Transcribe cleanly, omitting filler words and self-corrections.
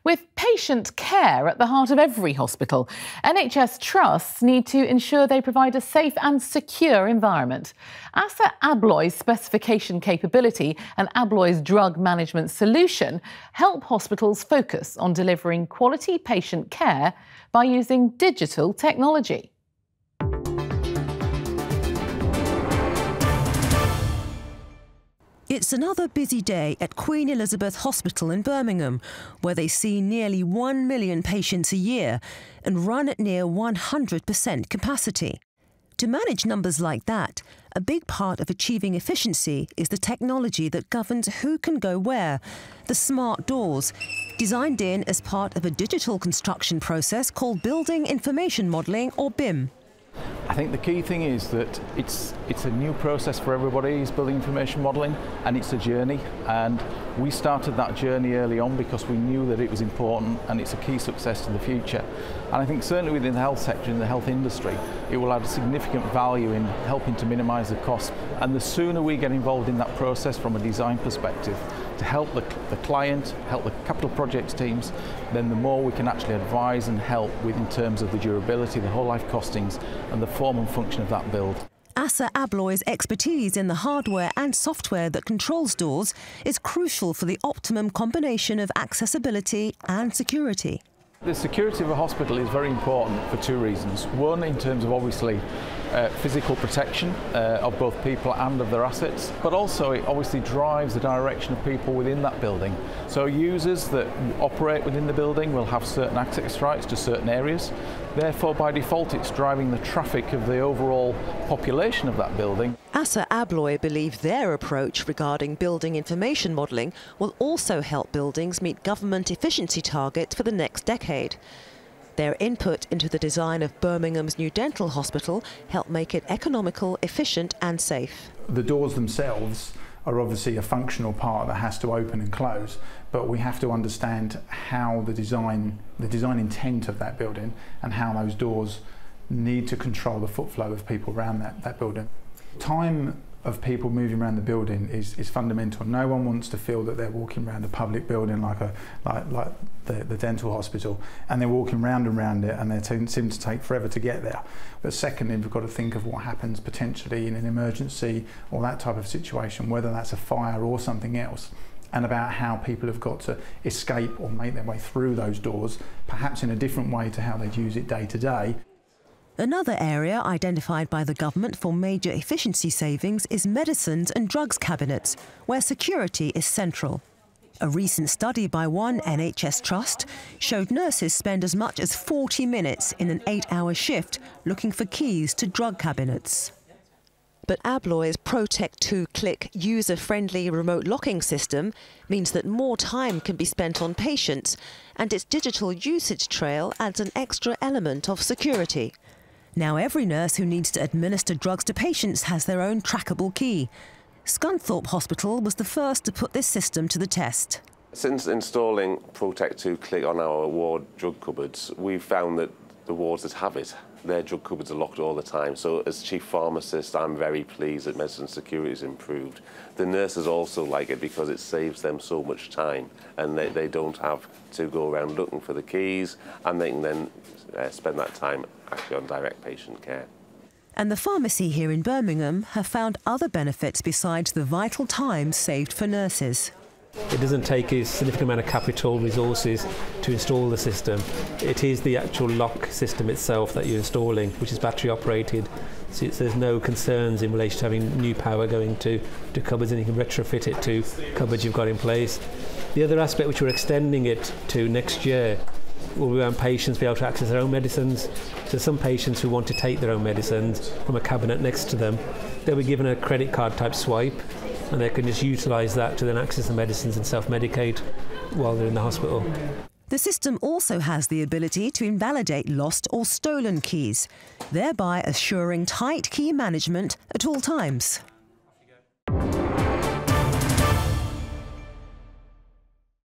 With patient care at the heart of every hospital, NHS trusts need to ensure they provide a safe and secure environment. ASSA ABLOY's specification capability and ABLOY's drug management solution help hospitals focus on delivering quality patient care by using digital technology. It's another busy day at Queen Elizabeth Hospital in Birmingham, where they see nearly 1 million patients a year and run at near 100% capacity. To manage numbers like that, a big part of achieving efficiency is the technology that governs who can go where, the smart doors, designed in as part of a digital construction process called Building Information Modelling, or BIM. I think the key thing is that it's a new process for everybody, is building information modelling, and it's a journey, and we started that journey early on because we knew that it was important and it's a key success to the future. And I think certainly within the health sector, in the health industry, it will add significant value in helping to minimise the cost. And the sooner we get involved in that process from a design perspective to help the client, help the capital projects teams, then the more we can actually advise and help with in terms of the durability, the whole life costings and the form and function of that build. ASSA ABLOY's expertise in the hardware and software that controls doors is crucial for the optimum combination of accessibility and security. The security of a hospital is very important for two reasons. One, in terms of obviously physical protection of both people and of their assets, but also it obviously drives the direction of people within that building. So users that operate within the building will have certain access rights to certain areas. Therefore, by default, it's driving the traffic of the overall population of that building. ASSA ABLOY believe their approach regarding building information modelling will also help buildings meet government efficiency targets for the next decade. Their input into the design of Birmingham's new dental hospital helped make it economical, efficient and safe. The doors themselves are obviously a functional part that has to open and close, but we have to understand how the design intent of that building and how those doors need to control the foot flow of people around that building. Time of people moving around the building is fundamental. No one wants to feel that they're walking around a public building like the dental hospital, and they're walking round and round it, and they seem to take forever to get there. But secondly, we've got to think of what happens potentially in an emergency or that type of situation, whether that's a fire or something else, and about how people have got to escape or make their way through those doors, perhaps in a different way to how they'd use it day to day. Another area identified by the government for major efficiency savings is medicines and drugs cabinets, where security is central. A recent study by one NHS trust showed nurses spend as much as 40 minutes in an 8-hour shift looking for keys to drug cabinets. But ABLOY's Protect 2-click user-friendly remote locking system means that more time can be spent on patients, and its digital usage trail adds an extra element of security. Now every nurse who needs to administer drugs to patients has their own trackable key. Scunthorpe Hospital was the first to put this system to the test. Since installing Protect 2-click on our ward drug cupboards, we've found that the wards that have it, their drug cupboards are locked all the time. So as chief pharmacist, I'm very pleased that medicine security has improved. The nurses also like it because it saves them so much time, and they don't have to go around looking for the keys, and they can then spend that time actually on direct patient care. And the pharmacy here in Birmingham have found other benefits besides the vital time saved for nurses. It doesn't take a significant amount of capital resources to install the system. It is the actual lock system itself that you're installing, which is battery operated. So there's no concerns in relation to having new power going to cupboards, and you can retrofit it to cupboards you've got in place. The other aspect which we're extending it to next year will be around patients be able to access their own medicines. So some patients who want to take their own medicines from a cabinet next to them, they'll be given a credit card type swipe, and they can just utilise that to then access the medicines and self-medicate while they're in the hospital. The system also has the ability to invalidate lost or stolen keys, thereby assuring tight key management at all times.